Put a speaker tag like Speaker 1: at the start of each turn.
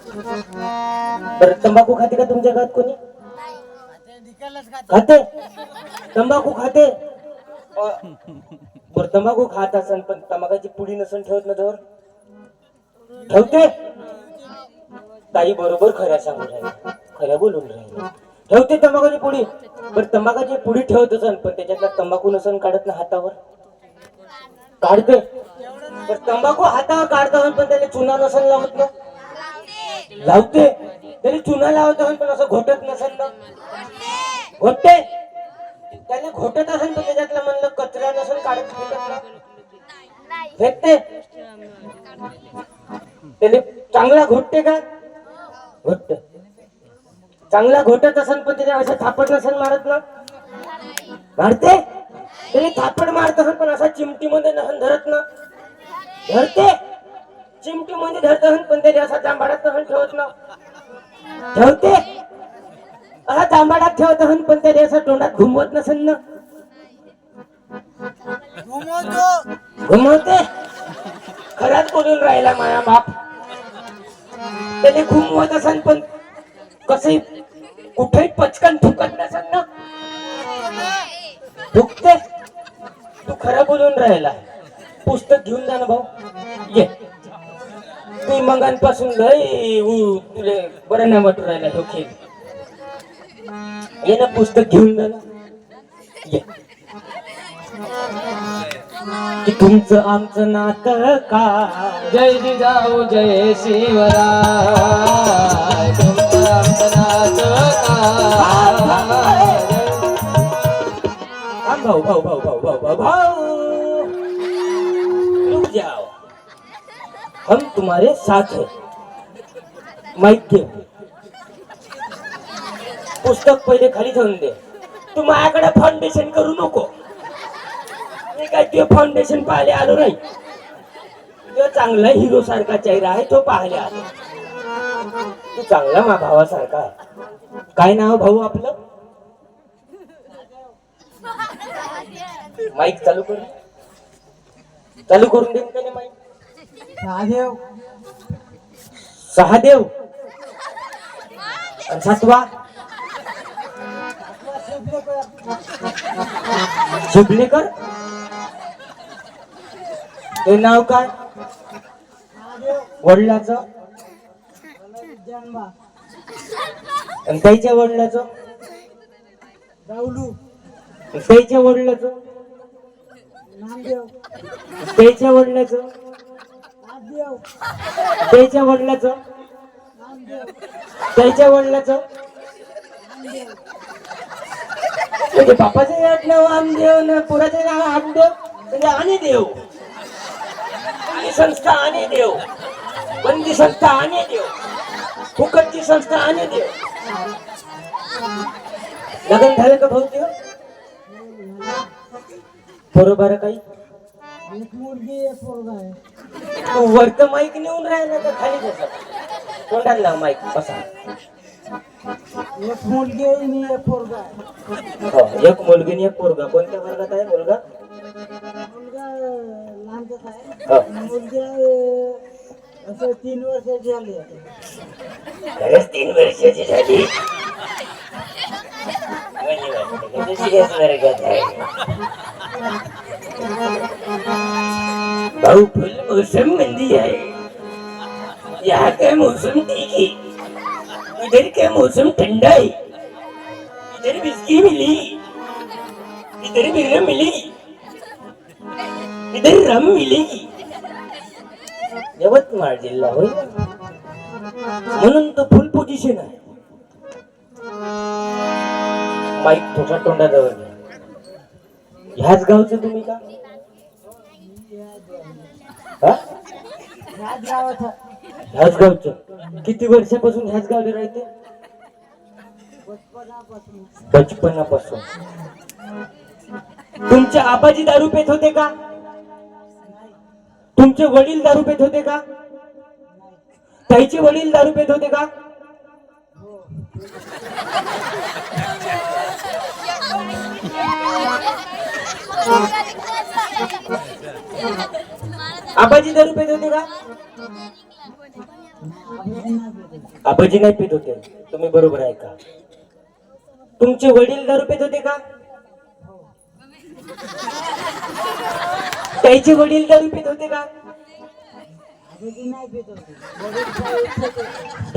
Speaker 1: बरं तंबाखू खाते का तुमच्या घरात कोणी? खाते तंबाखू खाते. बरं तंबाखू खात असन पण तंबाखाची पुडी नसन ठेवत ना जवळ ठेवते. ताई बरोबर खऱ्या सांगून राहिल्या, खऱ्या बोलून राहिल्या. ठेवते तंबाखूची पुडी. बरं तंबाखाची पुडी ठेवत असन पण त्याच्यातला तंबाखू नसन काढत ना हातावर काढते. बरं तंबाखू हातावर काढत असन पण त्याला चुना नसन लावत ना लावते. तरी चुना लावत असन पण असं घोटत नसन ना घोटते. त्याला घोटत असेल तर त्याच्यातलं म्हणलं कचरा नसेल काढत फेकते. त्याने चांगला घोटते का? घोटते. चांगला घोटत असेल पण त्याच्या असं थापड नसेल मारत ना मारते. त्याने थापड मारत असेल पण असा चिमटीमध्ये नसेल धरत ना धरते. चिमटीमध्ये धरत असेल पण त्याने असा जांभाळात नसेल ठेवत ना ठेवते. असा जांभाळात ठेवत असेल पण त्याने असं तोंडात घुमवत नसेल ना घुमवते. खराच बोलून राहिला माया बाप. त्याने घुमवत असेल पण कसही कुठेही पचकन थुकत नसेल ना थुकते. तू खरं बोलून राहिला. पुस्तक घेऊन जा ना भाऊ ये. तू मंगांपासून लय तुले बरं नाही वाटून राहिला डोके. ये ना पुस्तक घेऊन जा ना ये. की तुमचं आमचं नातं का
Speaker 2: जय जिजाऊ जय शिवराय. तुमचं आमचं नातं काय.
Speaker 1: भाऊ भाऊ भाऊ भाऊ भाऊ भाऊ भाऊ रुक जाओ. हम तुम्हारे साथ हैं. माइक घे. पुस्तक पहिले खाली ठेवून दे. तू माझ्याकडे फाउंडेशन करू नको. मी काय ते फाउंडेशन पाहायला आलो नाही. तो चांगला हिरो सारखा चेहरा आहे तो पाहायला आलो. तू चांगला मा भावासारखा आहे. काय नाव भाऊ आपलं? माईक चालू कर. चालू करून दे त्याने माईक.
Speaker 2: महादेव
Speaker 1: सहादेव आणि सातवा शिबलेकर. ते नाव काय वडिलाचं आणि त्याच्या वडिलाचं त्याच्या वडिलाचं त्याच्या वडिलाचं त्याच्या वडिलाचं त्याच्या वडिलाचं म्हणजे बापाचं नाव आमदेव ना पुराचे नाव आमदेव म्हणजे आणि देव आणि संस्था आणि देव बंदी संस्था आणि देव फुकटची संस्था आणि देव. लग्न झालं का भाऊ देव? बरोबर काही तू वरत माईक नेऊन राहिला तर खाली बसा. तोंडाला लाव माईक बसा.
Speaker 2: एक मुलगी आणि एक पोरगा.
Speaker 1: एक मुलगी आणि एक पोरगा. कोणत्या वर्गात आहे मुलगा?
Speaker 2: मुलगा लहानच आहे. मुलगी असं 3 वर्षाची झाली.
Speaker 1: खरंच 3 वर्षाची झाली. भाऊ फुल मौसम मंदी है. यहाँ का मौसम ठीक है. इधर का मौसम ठंडा है. इधर विस्की मिली, इधर बियर मिलेगी, इधर रम मिलेगी. यवतमाळ जिल्हा होय म्हणून तो फुल पोझिशन आहे. माईक थोडा तोंडाजवळ घ्या. ह्याच गावचं तुम्ही का? ह्याच गावचं. किती वर्षापासून ह्याच गावला राहते? बचपनापासून. तुमचे आबाजी दारू पेत होते का? तुमचे वडील दारू पेत होते का? ताईचे वडील दारू पेत होते का? आबाजी दारू पेत होते का?
Speaker 2: आबाजी नाही देत होते.
Speaker 1: आबाजी नाही पित होते. तुम्ही बरोबर आहे का? तुमचे वडील दारू पित होते का? त्याचे वडील दारू पित होते का?
Speaker 2: आबाजी नाही देत होते. वडील काय इच्छा